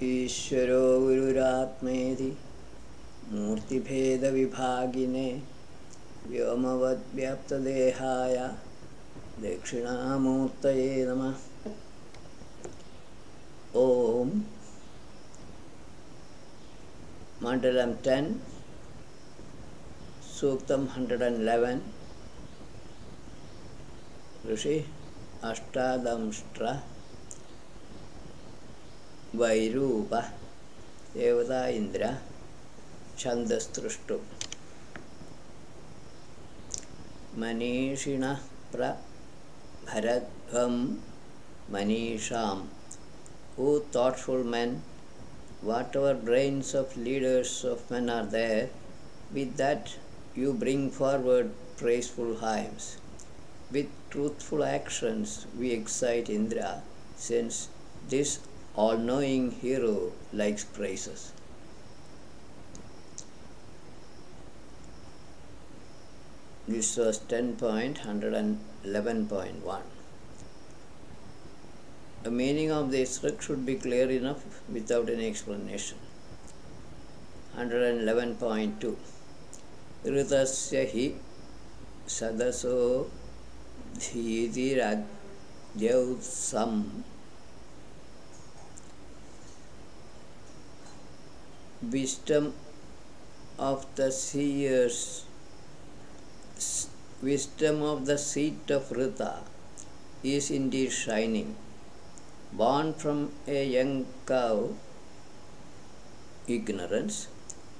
ईश्वरो गुरुरात्मेति मूर्तिभेदविभागिने व्योमवद्व्याप्तदेहाय दक्षिणामूर्तये नमः। Om. Mandalam 10, Suktam 111, Rishi Ashtadamshtra Vairupa Devata Indra Chandastrushtu Manishina Prabharadvam Manisham. O thoughtful men, whatever brains of leaders of men are there, with that you bring forward praiseful hymns. With truthful actions we excite Indra, since this all-knowing hero likes praises. This was 10.111.1. The meaning of this trick should be clear enough without any explanation. 111.2. Ritasya hi sadaso dhidiradyautsam wisdom of the seers, wisdom of the seat of Rita is indeed shining. Born from a young cow, ignorance,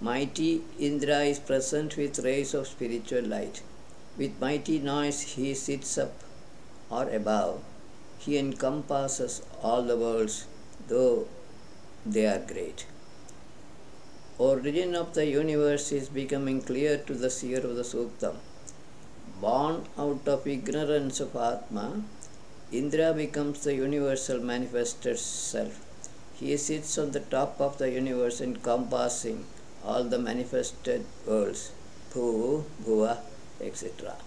mighty Indra is present with rays of spiritual light. With mighty noise he sits up or above. He encompasses all the worlds, though they are great. Origin of the universe is becoming clear to the seer of the Suktam. Born out of ignorance of Atma, Indra becomes the universal manifested self. He sits on the top of the universe encompassing all the manifested worlds, Bhu, Bhuva, etc.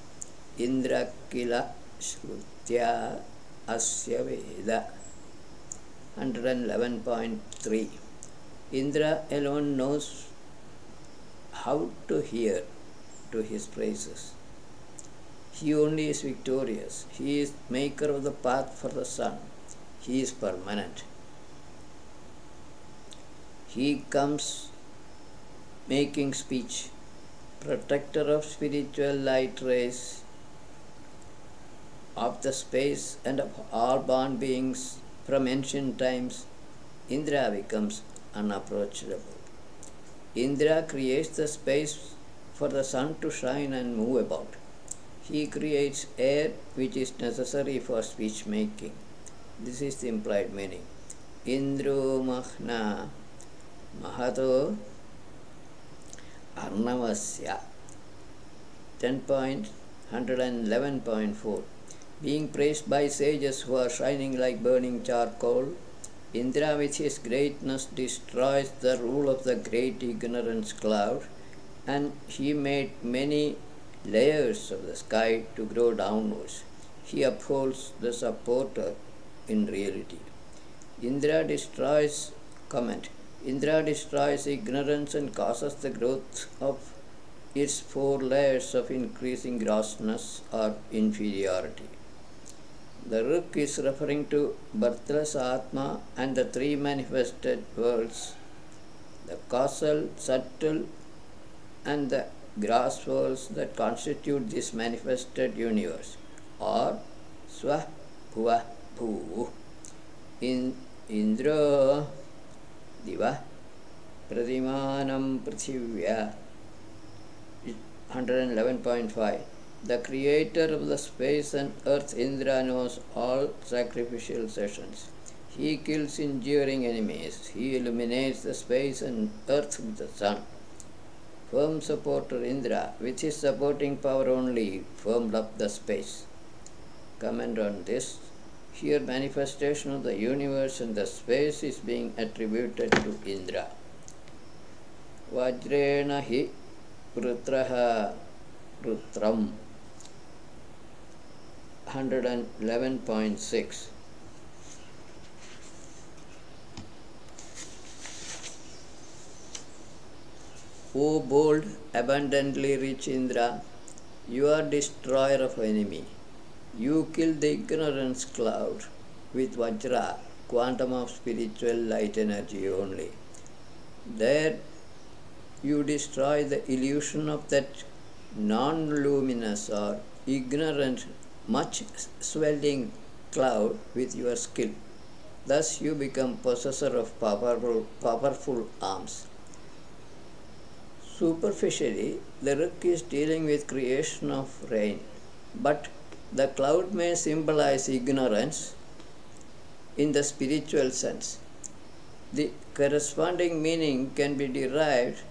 Indra kila shrutya asya veda. 111.3. Indra alone knows how to hear to his praises. He only is victorious. He is maker of the path for the sun. He is permanent. He comes making speech, protector of spiritual light rays, of the space and of all born beings from ancient times. Indra becomes unapproachable. Indra creates the space for the sun to shine and move about. He creates air which is necessary for speech making. This is the implied meaning. Indro mahna mahato arnavasya. 10.111.4. Being praised by sages who are shining like burning charcoal, Indra with his greatness destroys the rule of the great ignorance cloud, and he made many layers of the sky to grow downwards. He upholds the supporter in reality. Indra destroys ignorance and causes the growth of its 4 layers of increasing grossness or inferiority. The Ruk is referring to birthless Atma and the 3 manifested worlds, the causal, subtle, and the gross worlds that constitute this manifested universe, or Swa Bhuva Bhu. In Indra Diva Pradimanam Prithivya. 111.5. The creator of the space and earth, Indra, knows all sacrificial sessions. He kills enduring enemies. He illuminates the space and earth with the sun. Firm supporter Indra, with his supporting power only, firmed up the space. Comment on this. Here manifestation of the universe and the space is being attributed to Indra. Vajrena hi Rutraha Rutram. 111.6. O bold, abundantly rich Indra, you are destroyer of enemy. You kill the ignorance cloud with Vajra, quantum of spiritual light energy only. There you destroy the illusion of that non-luminous or ignorant, much swelling cloud with your skill. Thus you become possessor of powerful arms. Superficially, the Rik is dealing with creation of rain, but the cloud may symbolize ignorance in the spiritual sense. The corresponding meaning can be derived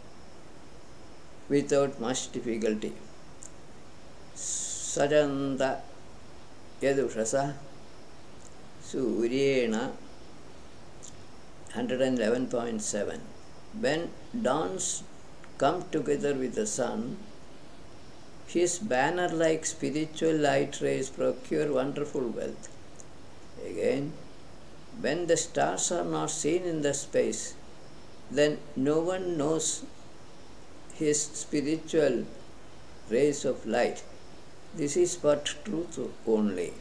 without much difficulty. Sajanta Yadushasa Suryena 111.7. When dawns come together with the sun, his banner-like spiritual light rays procure wonderful wealth. Again, when the stars are not seen in the space, then no one knows his spiritual rays of light. This is but truth only.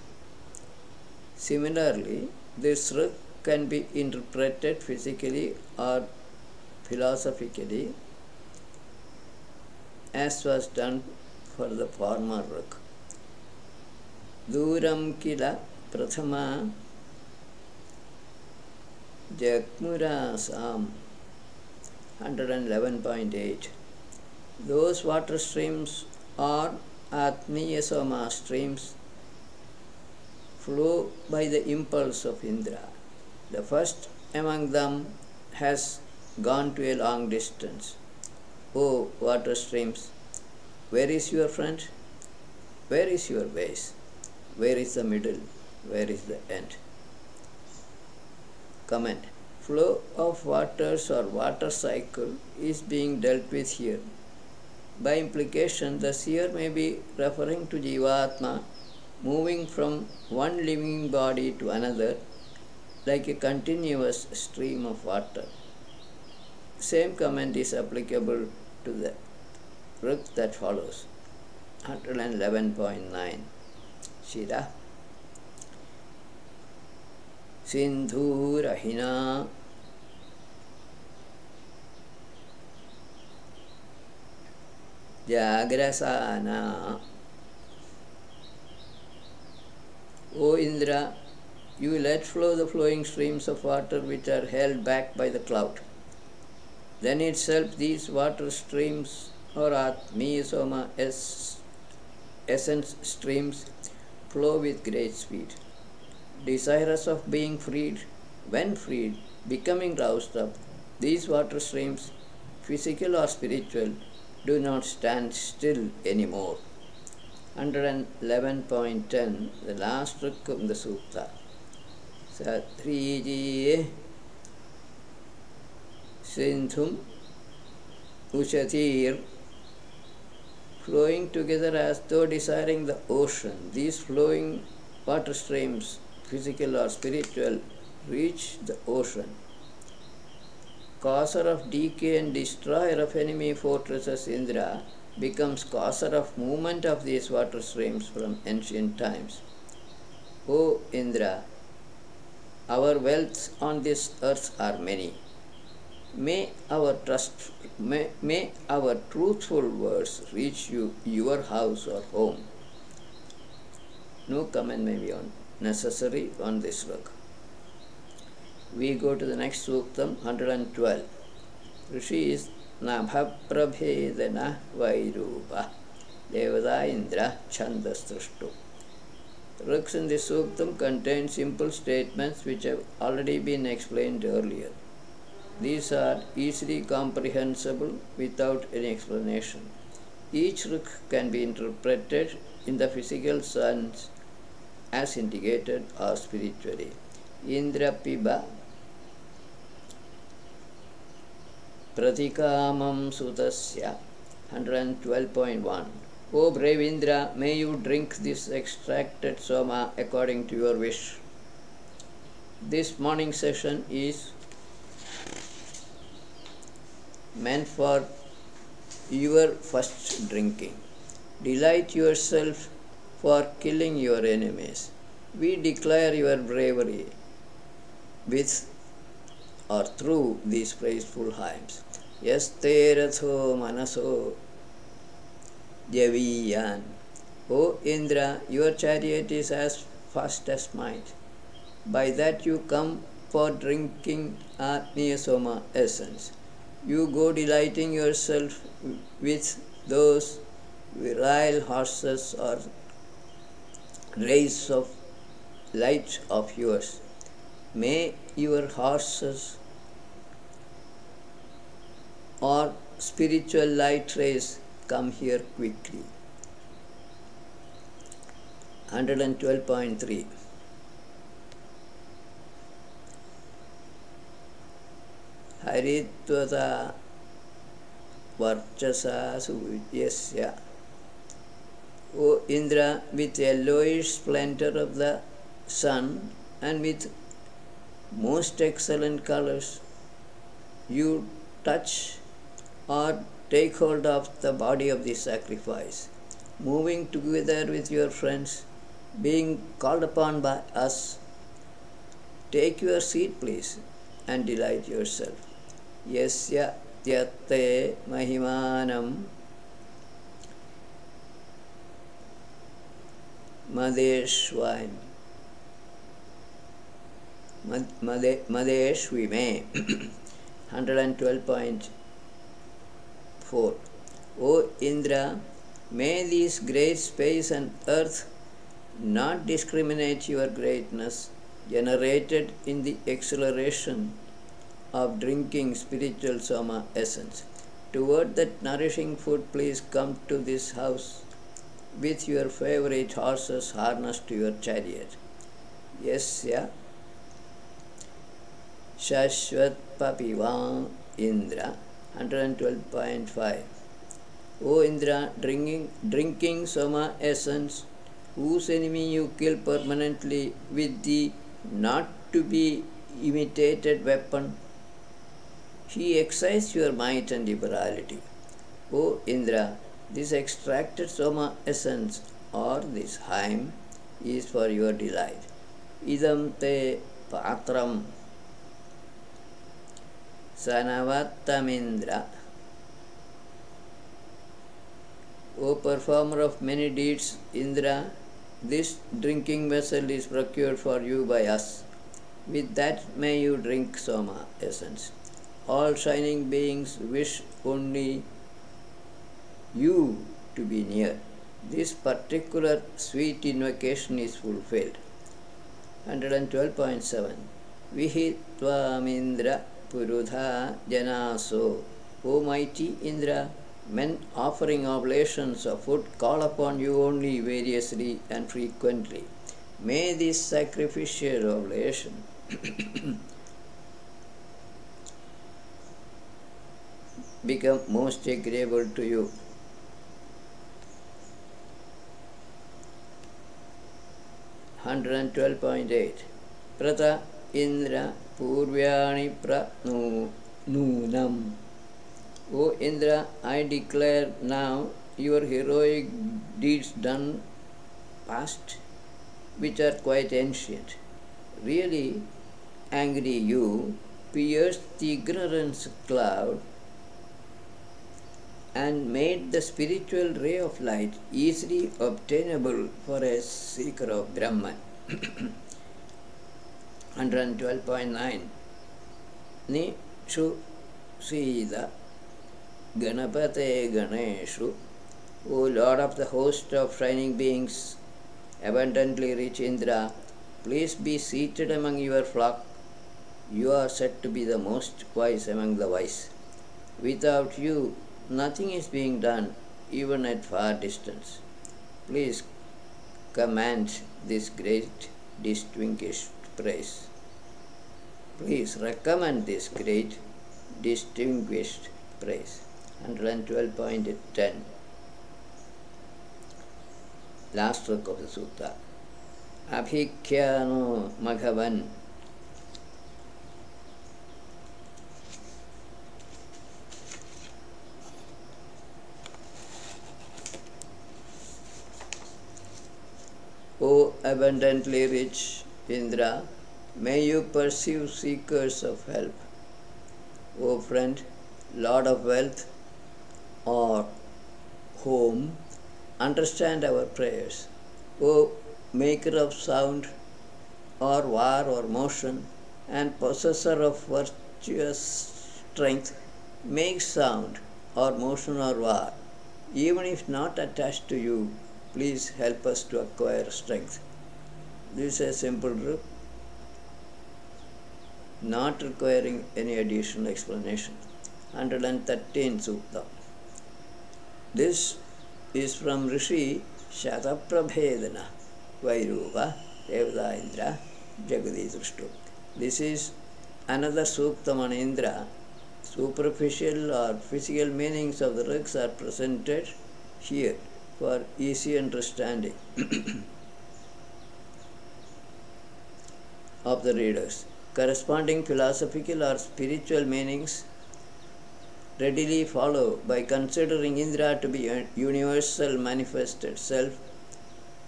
Similarly, this Rik can be interpreted physically or philosophically, as was done for the former Rik. Duram kila prathama Jagmurasam 111.8. Those water streams or Atmiya Soma streams flow by the impulse of Indra. The first among them has gone to a long distance. O water streams, where is your front? Where is your base? Where is the middle? Where is the end? Comment. Flow of waters or water cycle is being dealt with here. By implication, the seer may be referring to Jivatma moving from one living body to another like a continuous stream of water. Same comment is applicable to the Rik that follows. 111.9. Shira Sindhurahina Jagrasana. O Indra, you let flow the flowing streams of water which are held back by the cloud. Then itself these water streams or Atmiya Soma essence streams flow with great speed. Desirous of being freed, when freed, becoming roused up, these water streams, physical or spiritual, do not stand still anymore. 111.10, the last Rik of the Sutta. Satrijiye Sindhum Ushatir, flowing together as though desiring the ocean. These flowing water streams, physical or spiritual, reach the ocean. Causer of decay and destroyer of enemy fortresses Indra becomes causer of movement of these water streams from ancient times. O Indra, our wealths on this earth are many. May our truthful words reach you, your house or home. No comment may be necessary on this work. We go to the next Suktam, 112. Rishi is Nabhaprabhedana Vairupa Devada Indra Chandastrashtu. Riks in this Suktam contain simple statements which have already been explained earlier. These are easily comprehensible without any explanation. Each Rik can be interpreted in the physical sense as indicated or spiritually. Indra Piba Pratikamam Sutasya 112.1. O brave Indra, may you drink this extracted soma according to your wish. This morning session is meant for your first drinking. Delight yourself for killing your enemies. We declare your bravery with or through these praiseful hymns. Yaste ratho manaso javiyan. O Indra, your chariot is as fast as mine. By that you come for drinking Atmiyasoma essence. You go delighting yourself with those virile horses or rays of light of yours. May your horses or spiritual light rays come here quickly. 112.3 Haritvata Varchasa Suvyasya. O Indra, with yellowish splendor of the sun and with most excellent colors, you touch or take hold of the body of the sacrifice, moving together with your friends, being called upon by us. Take your seat, please, and delight yourself. Yasya Tyatte Mahimanam Madeshwain Madeshwime 112.4 O Indra, may this great space and earth not discriminate your greatness, generated in the acceleration of drinking spiritual Soma essence. Toward that nourishing food, please come to this house with your favorite horses harnessed to your chariot. Yasya Shashvat Papivam Indra 112.5 O Indra, drinking Soma essence, whose enemy you kill permanently with the not to be imitated weapon, he excites your might and liberality. O Indra, this extracted Soma essence or this hymn is for your delight. Idam te patram Sanavattamindra. O performer of many deeds, Indra, this drinking vessel is procured for you by us. With that may you drink Soma essence. All shining beings wish only you to be near. This particular sweet invocation is fulfilled. 112.7 Vihitvamindra Purudha Janaso. O mighty Indra, men offering oblations of food call upon you only variously and frequently. May this sacrificial oblation become most agreeable to you. 112.8 Prata Indra Purvyani Pranunam. O Indra, I declare now your heroic deeds done past, which are quite ancient. Really angry you pierced the ignorance cloud and made the spiritual ray of light easily obtainable for a seeker of Brahman. 112.9 Nishu Sida Ganapate Ganeshu. O Lord of the host of shining beings, abundantly rich Indra, please be seated among your flock. You are said to be the most wise among the wise. Without you, nothing is being done, even at far distance. Please command this great distinguished praise. Please recommend this great distinguished praise. 112.10 Last stroke of the sutta. Abhikhyano Maghavan. abundantly rich Indra, may you pursue seekers of help. O friend, Lord of wealth or home, understand our prayers. O maker of sound or war or motion, and possessor of virtuous strength, make sound or motion or war. Even if not attached to you, please help us to acquire strength. This is a simple rule, not requiring any additional explanation. 113 Sukta. This is from Rishi Shataprabhedana Vairuva Devada Indra Jagadi Drishtu. This is another Suktam on Indra. Superficial or physical meanings of the rigs are presented here for easy understanding of the readers. Corresponding philosophical or spiritual meanings readily follow by considering Indra to be a universal manifested self,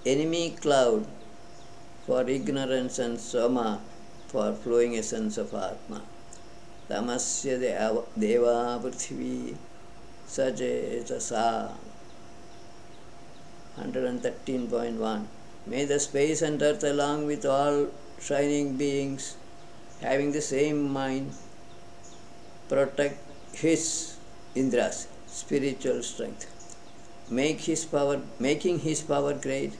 enemy cloud for ignorance, and Soma for flowing essence of Atma. Tamasya deva prithvi sajeta 113.1. May the space and earth along with all shining beings having the same mind protect his Indra's spiritual strength, making his power great.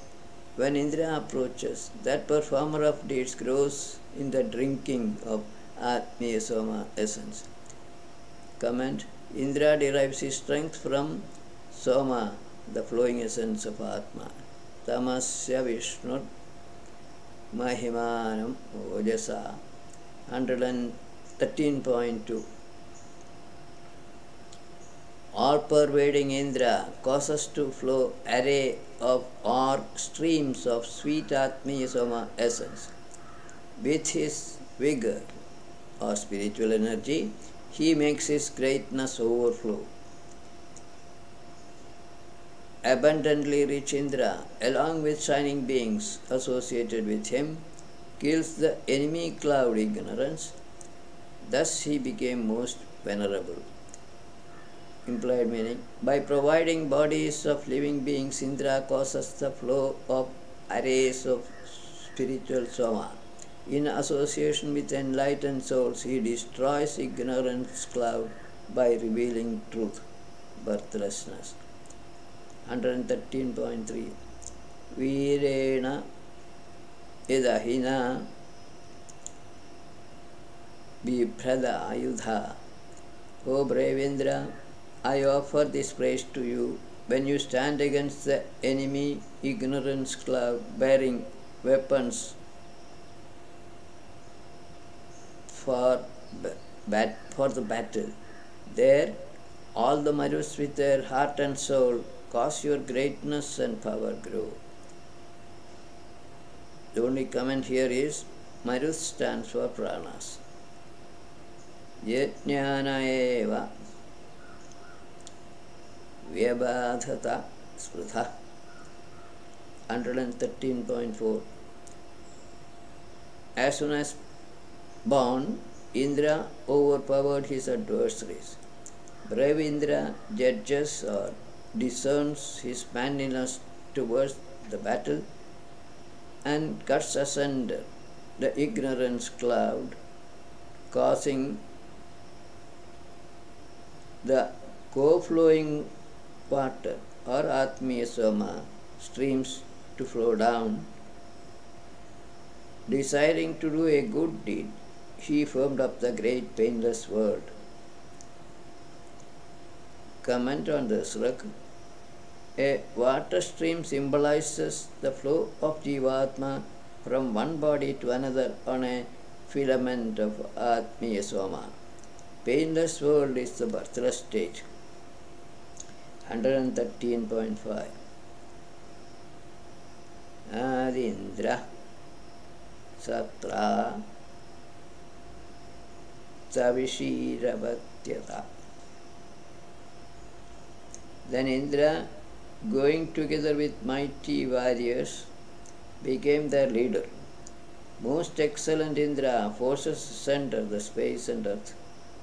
When Indra approaches, that performer of deeds grows in the drinking of Atmiya Soma essence. Comment: Indra derives his strength from Soma, the flowing essence of Atma. Tamasya Vishnu Mahimanam Ojasa 113.2. All-pervading Indra causes to flow array of or streams of sweet Atmiya Soma essence. With his vigor or spiritual energy, he makes his greatness overflow. Abundantly rich Indra, along with shining beings associated with him, kills the enemy cloud ignorance. Thus he became most venerable. Implied meaning: by providing bodies of living beings, Indra causes the flow of arrays of spiritual Soma. In association with enlightened souls, he destroys ignorance cloud by revealing truth, birthlessness. 113.3. Virena idahina bibhrada ayudha. O brave Indra, I offer this praise to you when you stand against the enemy ignorance cloud bearing weapons for the battle. There, all the Marus with their heart and soul cause your greatness and power grow. The only comment here is Marus stands for pranas. Yajnana eva vyabadhata sprutha 113.4. As soon as born, Indra overpowered his adversaries. Brave Indra judges or discerns his manliness towards the battle and cuts asunder the ignorance cloud, causing the co-flowing water or Atmiya Soma streams to flow down. Desiring to do a good deed, he formed up the great painless world. Comment on this look. A water stream symbolizes the flow of Jivatma from one body to another on a filament of Atmiya Soma. Painless world is the birthless state. 113.5. Adindra Satra Savishiravatyata. Then Indra, going together with mighty warriors, became their leader. Most excellent Indra forces center the space and earth.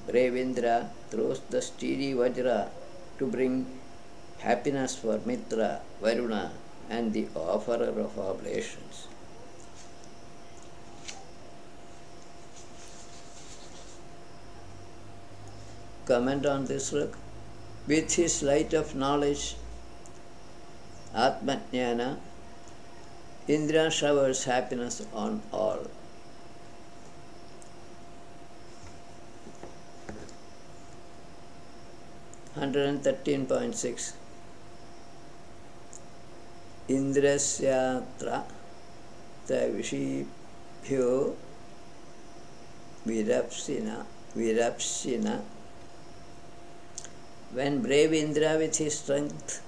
Brave Indra throws the steely Vajra to bring happiness for Mitra, Varuna, and the offerer of oblations. Comment on this look. With his light of knowledge, Atmajnana, Indra showers happiness on all. $113.6 Indrasyatra Tavishibhyo Virapsina. When brave Indra with his strength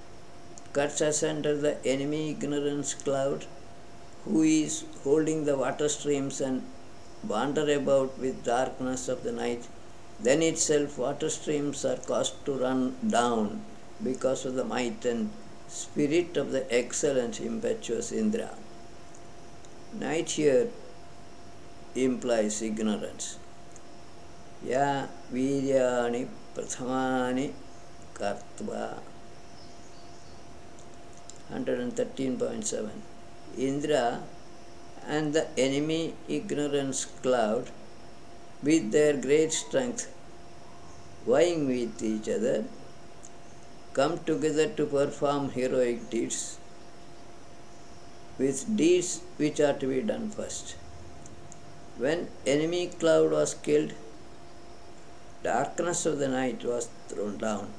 cuts asunder the enemy ignorance cloud, who is holding the water streams and wander about with darkness of the night, then itself water streams are caused to run down because of the might and spirit of the excellent impetuous Indra. Night here implies ignorance. Ya viryani prathamani kartva. 113.7 Indra and the enemy ignorance cloud, with their great strength, vying with each other, come together to perform heroic deeds, with deeds which are to be done first. When enemy cloud was killed, darkness of the night was thrown down.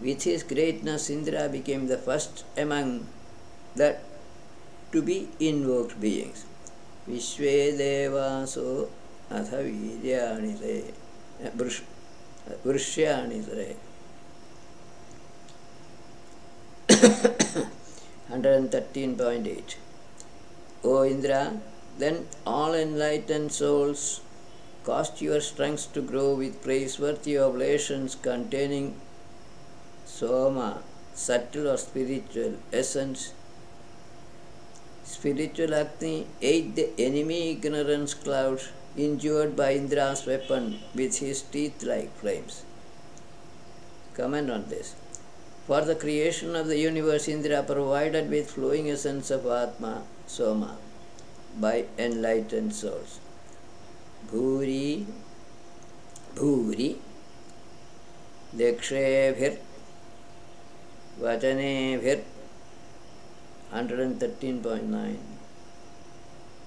With his greatness, Indra became the first among the to be invoked beings. Vishve devaso atha viryani re vrishyani re. 113.8 O Indra, then all enlightened souls cause your strength to grow with praiseworthy oblations containing Soma, subtle or spiritual essence. Spiritual Agni ate the enemy ignorance cloud injured by Indra's weapon with his teeth-like flames. Comment on this. For the creation of the universe, Indra provided with flowing essence of Atma, Soma, by enlightened souls. Bhuri, Dekshebhir, Vajanebhir. 113.9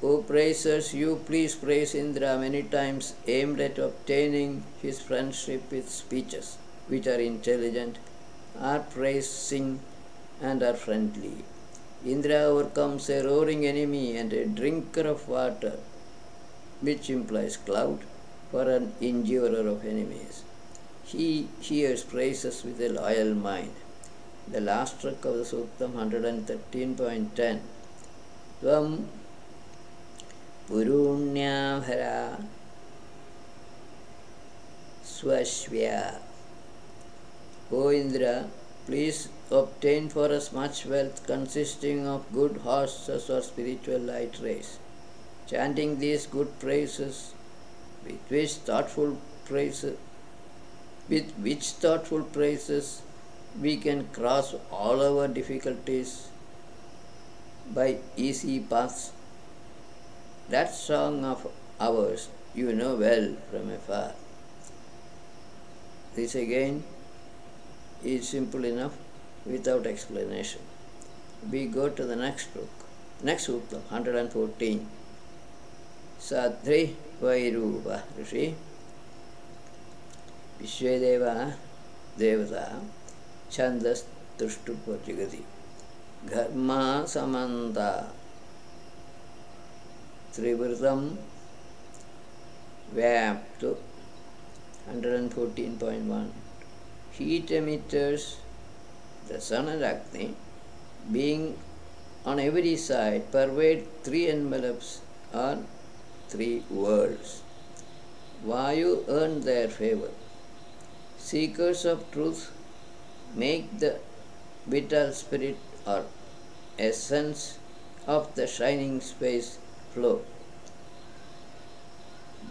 O praisers, you please praise Indra many times, aimed at obtaining his friendship with speeches which are intelligent, are praising and are friendly. Indra overcomes a roaring enemy and a drinker of water, which implies cloud, for an endurer of enemies. He hears praises with a loyal mind. The last stroke of the Suktam 113.10 Tvam Purunyabhara Swashvya. O Indra, please obtain for us much wealth consisting of good horses or spiritual light rays. Chanting these good praises, with which thoughtful praises we can cross all our difficulties by easy paths. That song of ours you know well from afar. This again is simple enough without explanation. We go to the next book. Next sukta, 114. Sadhri Vairuva Rishi Vishvedeva Devata Chandas Tushtupa Jagati Dharma Samanta Trivritam Vyaptu 114.1 Heat emitters, the sun and Agni, being on every side, pervade three envelopes or three worlds. Vayu earned their favor. Seekers of truth make the vital spirit or essence of the shining space flow.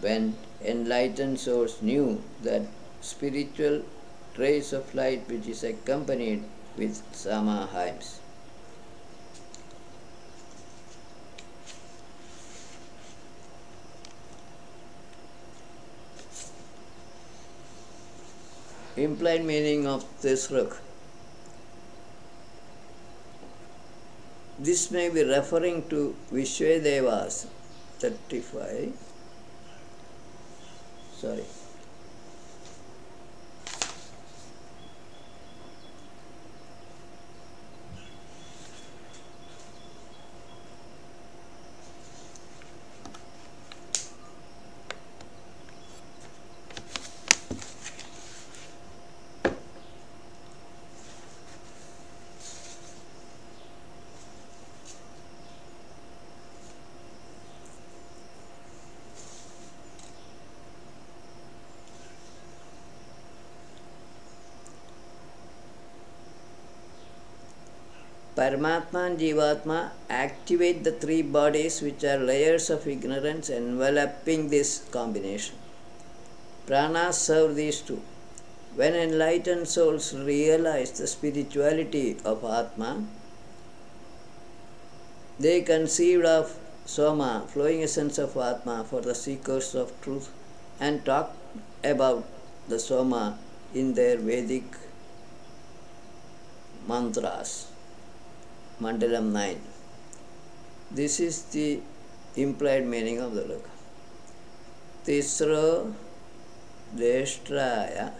When enlightened souls knew that spiritual rays of light which is accompanied with Sama hymns. Implied meaning of this ruk. This may be referring to Vishwadevas 35. Sorry. Paramatma and Jivatma activate the three bodies which are layers of ignorance enveloping this combination. Pranas serve these two. When enlightened souls realize the spirituality of Atma, they conceived of Soma, flowing essence of Atma, for the seekers of truth, and talked about the Soma in their Vedic mantras. Mandalam 9. This is the implied meaning of the look. Tisro deshtraya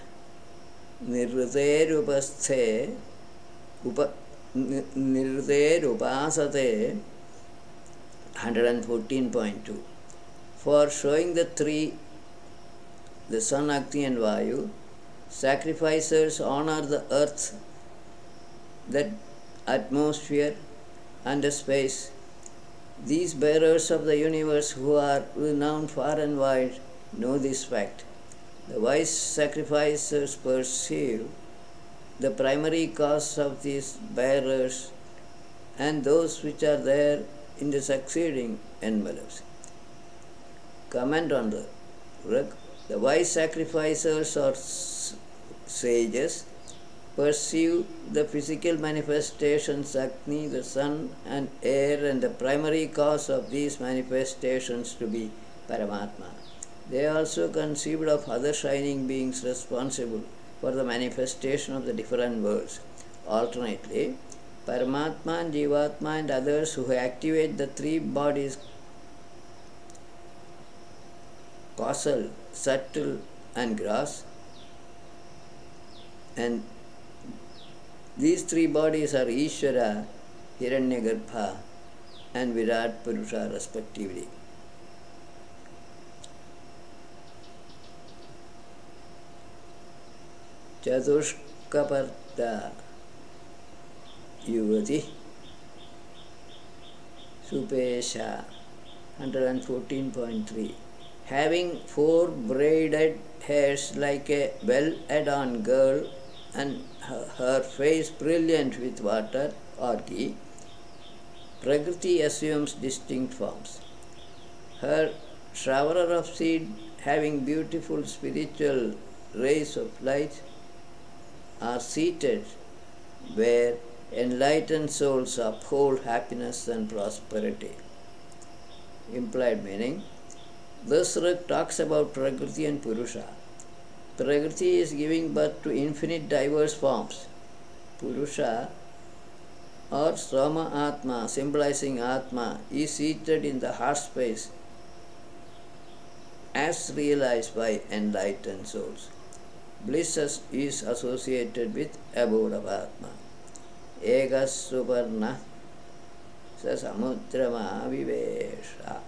nirderupasthe nirderupasate 114.2. For showing the three, the sun, Agni and Vayu, sacrificers honor the earth, that atmosphere and the space. These bearers of the universe who are renowned far and wide know this fact. The wise sacrificers perceive the primary cause of these bearers and those which are there in the succeeding envelopes. Comment on the work. The wise sacrificers or sages perceive the physical manifestations, Agni, the sun and air, and the primary cause of these manifestations to be Paramatma. They also conceived of other shining beings responsible for the manifestation of the different worlds. Alternately, Paramatma and Jivatma and others who activate the three bodies, causal, subtle and gross, and these three bodies are Ishvara, Hiranyagarbha and Virat Purusha respectively. Chaturshkaparta Yuvati Supesha 114.3. Having four braided hairs like a well-adorned girl and her face brilliant with water or ghee, Prakriti assumes distinct forms. Her shower of seed, having beautiful spiritual rays of light, are seated where enlightened souls uphold happiness and prosperity. Implied meaning. This ruk talks about Prakriti and Purusha. Prakriti is giving birth to infinite diverse forms. Purusha or Soma Atma, symbolizing Atma, is seated in the heart space as realized by enlightened souls. Bliss is associated with abode of Atma. Ega Suparna Samudrama Avivesha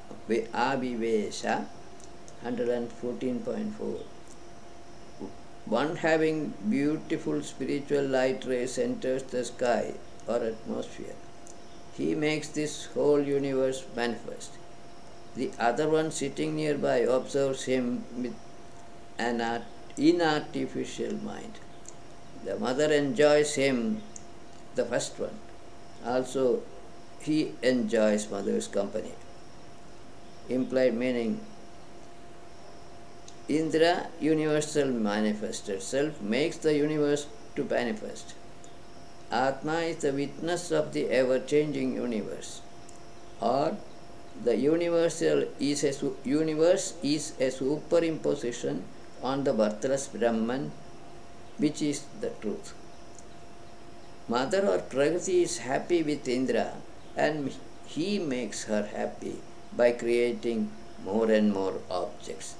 114.4. One having beautiful spiritual light rays enters the sky or atmosphere. He makes this whole universe manifest. The other one sitting nearby observes him with an inartificial mind. The mother enjoys him, the first one. Also, he enjoys mother's company. Implied meaning: Indra, universal manifested self, makes the universe to manifest. Atma is the witness of the ever-changing universe. Or the universe is a superimposition on the birthless Brahman, which is the truth. Mother or Prakriti is happy with Indra, and he makes her happy by creating more and more objects.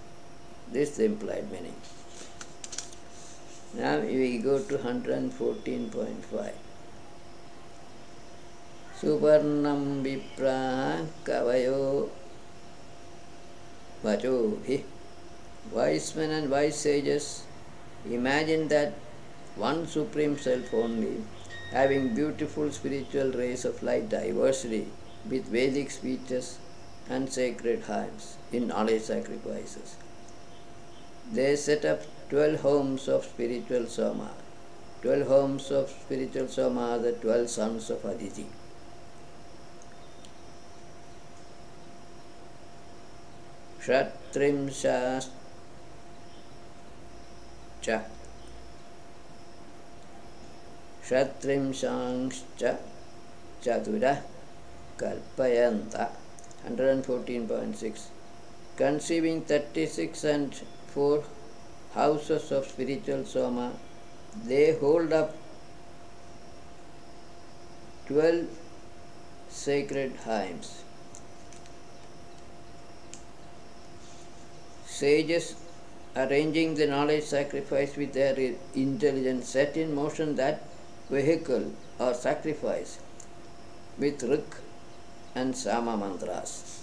This is the implied meaning. Now we go to 114.5. Suparnam vipra kavayo vachobhi. Wise men and wise sages imagine that one Supreme Self only, having beautiful spiritual rays of light diversely with Vedic speeches and sacred hymns in knowledge sacrifices. They set up 12 homes of spiritual Soma. 12 homes of spiritual Soma are the 12 sons of Aditi. Shatrimshascha Shatrimshangscha Chatura Kalpayanta. 114.6. Conceiving 36 and 4 houses of spiritual Soma, they hold up 12 sacred hymns. Sages, arranging the knowledge sacrifice with their intelligence, set in motion that vehicle or sacrifice with Rik and Sama mantras.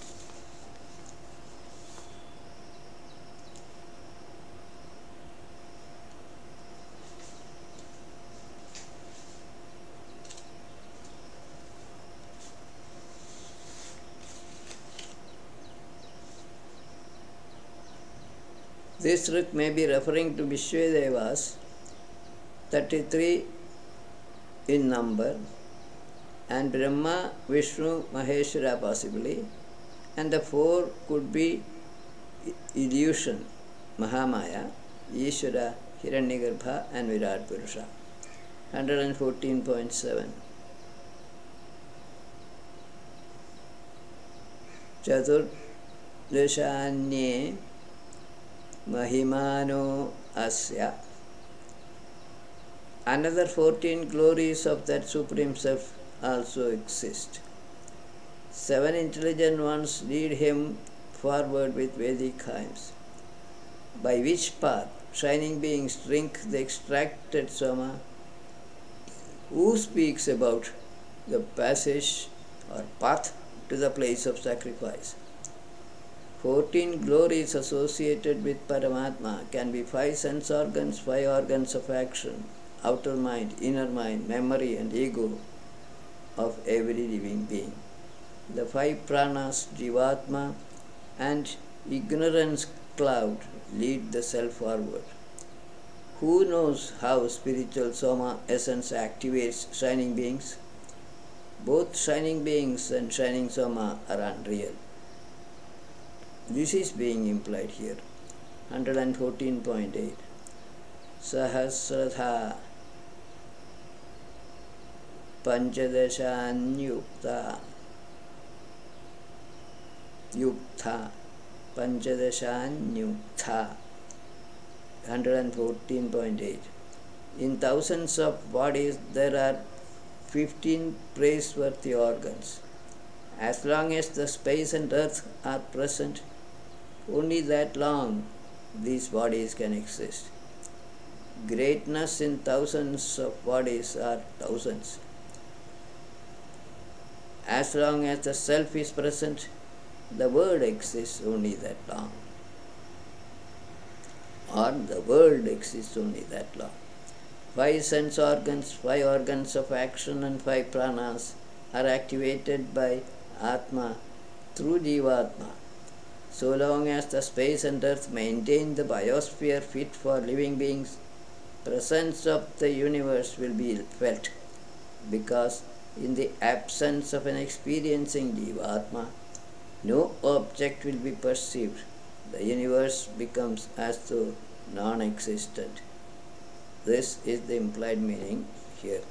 This Rik may be referring to Vishwadevas, 33 in number, and Brahma, Vishnu, Maheshwara possibly, and the 4 could be illusion, Mahamaya, Ishvara, Hiranyagarbha and Virat Purusha. 114.7. Chaturdashanye Mahimano Asya. Another 14 glories of that Supreme Self also exist. 7 intelligent ones lead him forward with Vedic hymns, by which path shining beings drink the extracted Soma. Who speaks about the passage or path to the place of sacrifice? 14 glories associated with Paramatma can be 5 sense organs, 5 organs of action, outer mind, inner mind, memory and ego of every living being. The 5 pranas, Jivatma and ignorance cloud lead the self forward. Who knows how spiritual Soma essence activates shining beings? Both shining beings and shining Soma are unreal. This is being implied here. 114.8. Sahasratha Panchadashanyukta Yukta Panchadashanyukta. 114.8. In thousands of bodies there are 15 praiseworthy organs. As long as the space and earth are present, only that long these bodies can exist. Greatness in thousands of bodies are thousands. As long as the self is present, the world exists only that long. Or the world exists only that long. 5 sense organs, 5 organs of action and 5 pranas are activated by Atma through Jivatma. So long as the space and earth maintain the biosphere fit for living beings, presence of the universe will be felt, because In the absence of an experiencing Jivatma, no object will be perceived. The universe becomes as though non-existent. This is the implied meaning here.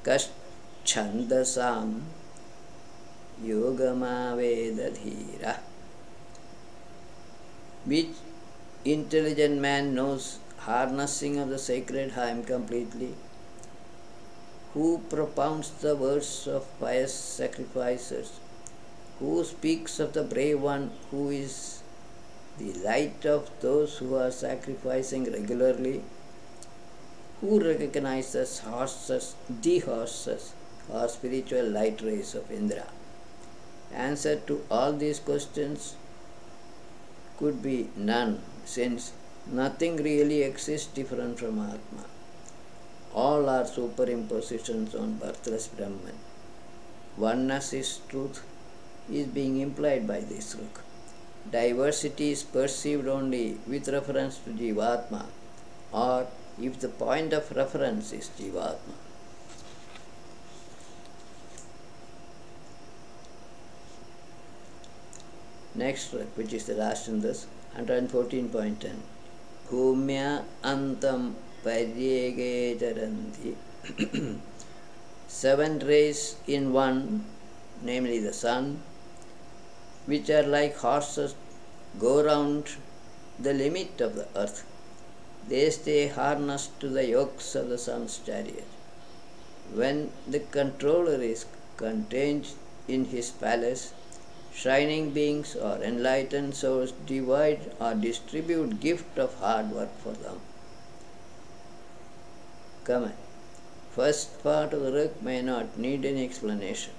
Kaschandasam yogamaveda. Which intelligent man knows harnessing of the sacred hymn completely? Who propounds the words of pious sacrificers? Who speaks of the brave one who is the light of those who are sacrificing regularly? Who recognizes the horses, or spiritual light rays of Indra? Answer to all these questions could be none, since nothing really exists different from Atma. All are superimpositions on birthless Brahman. Oneness is truth is being implied by this look. Diversity is perceived only with reference to Jivatma, or if the point of reference is Jivatma. Next track, which is the last in this, 114.10. Bhumya antam paryege charanti. 7 rays in one, namely the sun, which are like horses, go round the limit of the earth. They stay harnessed to the yokes of the sun's chariot. When the controller is contained in his palace, shining beings or enlightened souls divide or distribute gift of hard work for them. Comment. First part of the work may not need any explanation.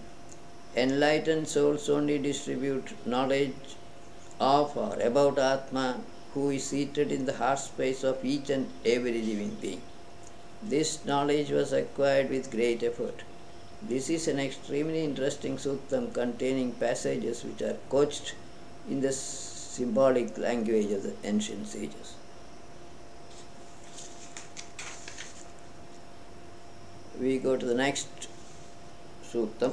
Enlightened souls only distribute knowledge of or about Atma, who is seated in the heart space of each and every living being. This knowledge was acquired with great effort. This is an extremely interesting suttam containing passages which are couched in the symbolic language of the ancient sages. We go to the next suttam.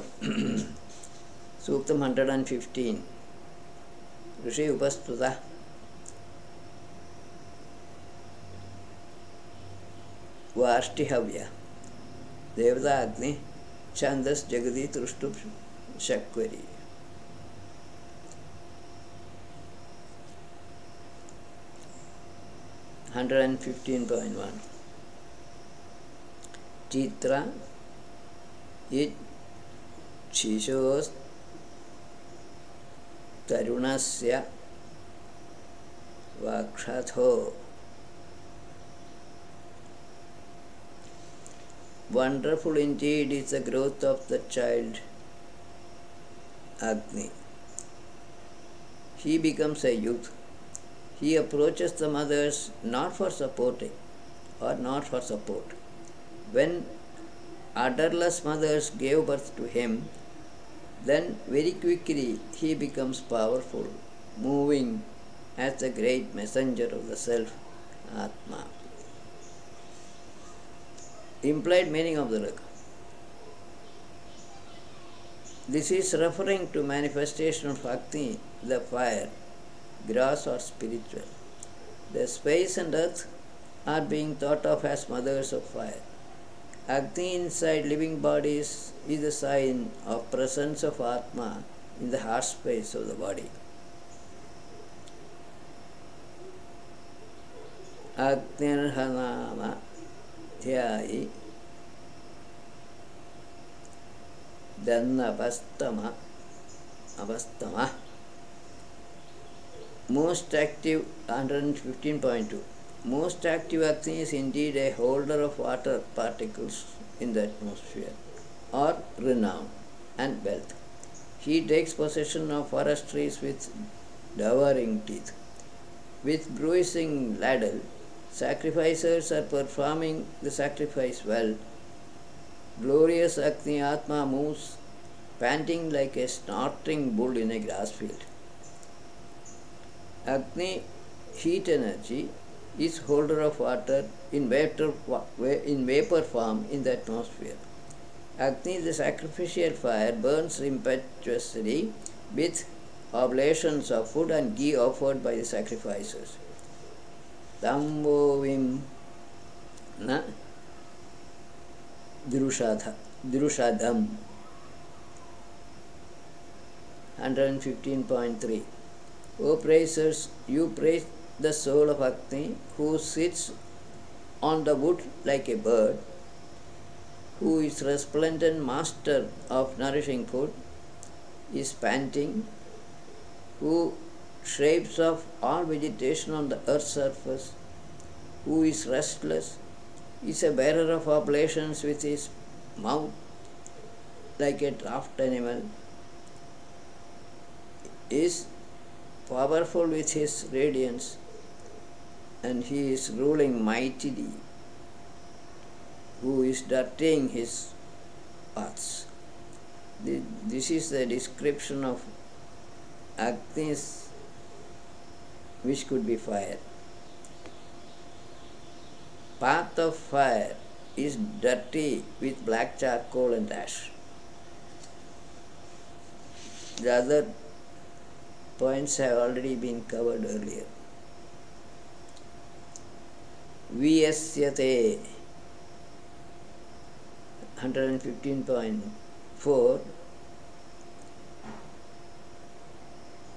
Suktam 115. Rishi Upastuta. Vartihavya. Devata Agni. Chandas Jagadi Trushtup Shakvari. $115.1. Chitra it Shishos Tarunasya Vakshatho. Wonderful indeed is the growth of the child Agni. He becomes a youth. He approaches the mothers not for supporting or not for support. When udderless mothers gave birth to him, then very quickly he becomes powerful, moving as the great messenger of the self, Atma. Implied meaning of the rag. This is referring to manifestation of Agni, the fire, gross or spiritual. The space and earth are being thought of as mothers of fire. Agni inside living bodies is a sign of presence of Atma in the heart space of the body. Agnirhanama Dhyayi Dannapastama Avastama. Most active 115.2. Most active Agni is indeed a holder of water particles in the atmosphere, or renown and wealth. He takes possession of forest trees with devouring teeth. With bruising ladle, sacrificers are performing the sacrifice well. Glorious Agni Atma moves, panting like a snorting bull in a grass field. Agni, heat energy, is holder of water in vapor form in the atmosphere. Agni, the sacrificial fire, burns impetuously with oblations of food and ghee offered by the sacrificers. Tambovim na Drushadam 115.3. O praisers, you praise the soul of Agni, who sits on the wood like a bird, who is resplendent master of nourishing food, is panting, who shapes off all vegetation on the earth's surface, who is restless, is a bearer of oblations with his mouth like a draft animal, is powerful with his radiance, and he is ruling mightily, who is dirtying his paths. This is the description of Agnis, which could be fire. Path of fire is dirty with black charcoal and ash. The other points have already been covered earlier. Vyasyate 115.4.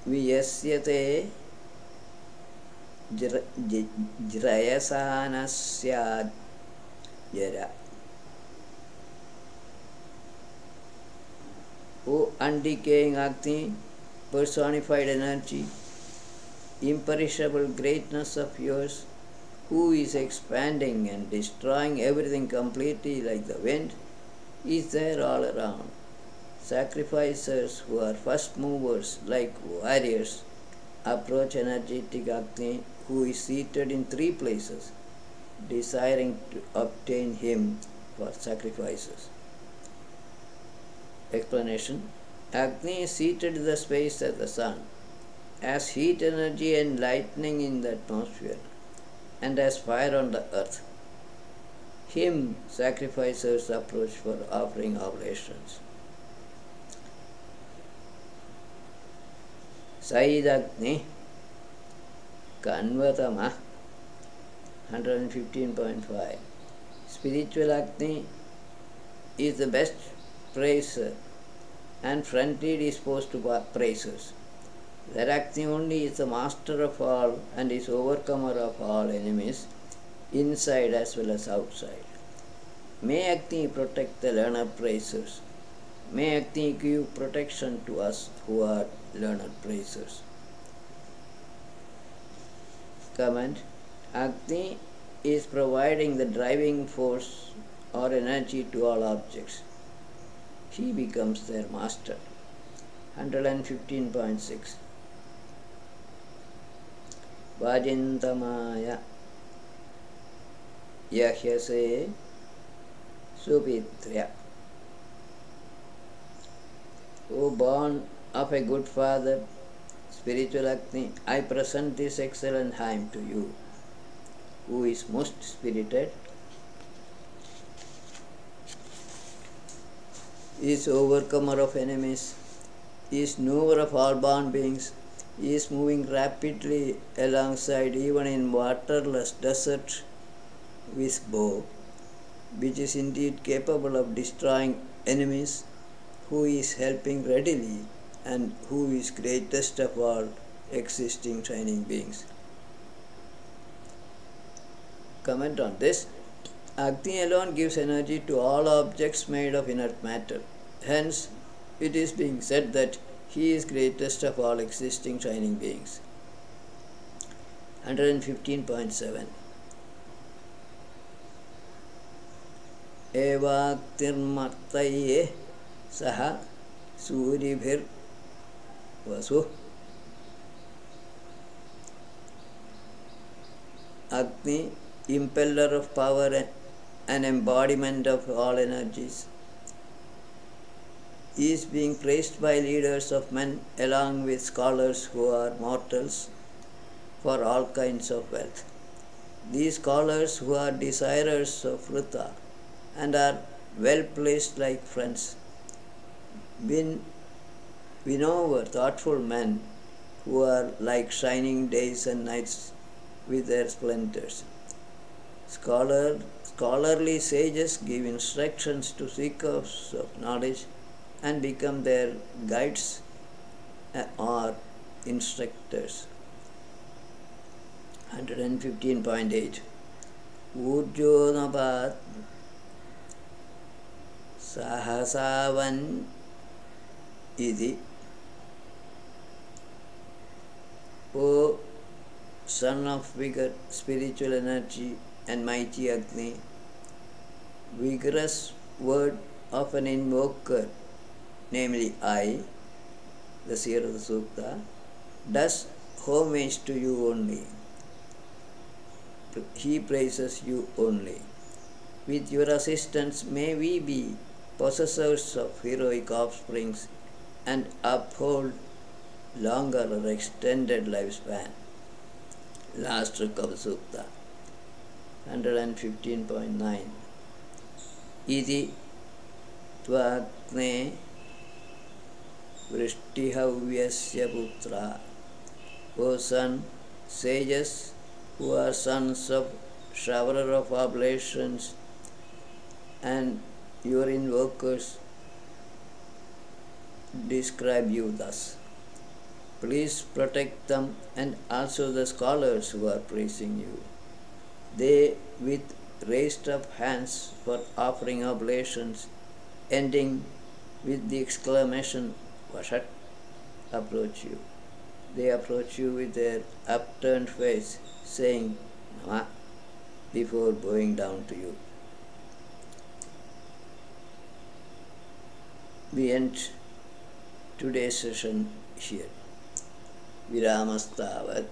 Vyasyate Jrayasanasya Jara. O undecaying Agni, personified energy, imperishable greatness of yours, who is expanding and destroying everything completely like the wind, is there all around. Sacrificers who are first movers like warriors approach energetic Agni, who is seated in 3 places, desiring to obtain him for sacrifices. Explanation. Agni is seated in the space as the sun, as heat energy and lightning in the atmosphere, and as fire on the earth. Him sacrificers approach for offering oblations. Saidagni Kanvatama 115.5. Spiritual Agni is the best praiser and friendly disposed to praisers. That Agni only is the master of all and is overcomer of all enemies, inside as well as outside. May Agni protect the learned praisers. May Agni give protection to us who are learned praisers. Comment. Agni is providing the driving force or energy to all objects. He becomes their master. 115.6. Vajintamaya Yahyase Supitrya. O born of a good father, spiritual Agni, I present this excellent hymn to you, who is most spirited, is overcomer of enemies, is knower of all born beings, is moving rapidly alongside even in waterless desert with bow, which is indeed capable of destroying enemies, who is helping readily and who is greatest of all existing shining beings. Comment on this. Agni alone gives energy to all objects made of inert matter. Hence, it is being said that he is greatest of all existing shining beings. 115.7. Evaktirmartaye saha suribhir vasu. Agni, impeller of power and embodiment of all energies, is being praised by leaders of men along with scholars who are mortals for all kinds of wealth. These scholars who are desirers of Vrita and are well placed like friends, win over thoughtful men who are like shining days and nights with their splendors. Scholarly sages give instructions to seekers of knowledge and become their guides or instructors. 115.8 Urjonapat Sahasavan Iti. O son of vigor, spiritual energy, and mighty Agni, vigorous word of an invoker, namely I, the seer of the Sukta, does homage to you only. He praises you only. With your assistance, may we be possessors of heroic offsprings and uphold longer or extended lifespan. Last Rukava Sukta, 115.9. Iti Tvagne Vrishtihavyasya Putra. O son, sages who are sons of showerer of oblations and your invokers describe you thus. Please protect them and also the scholars who are praising you. They, with raised up hands for offering oblations, ending with the exclamation Vashat, approach you. They approach you with their upturned face, saying Nama before bowing down to you. We end today's session here. Viramastavat.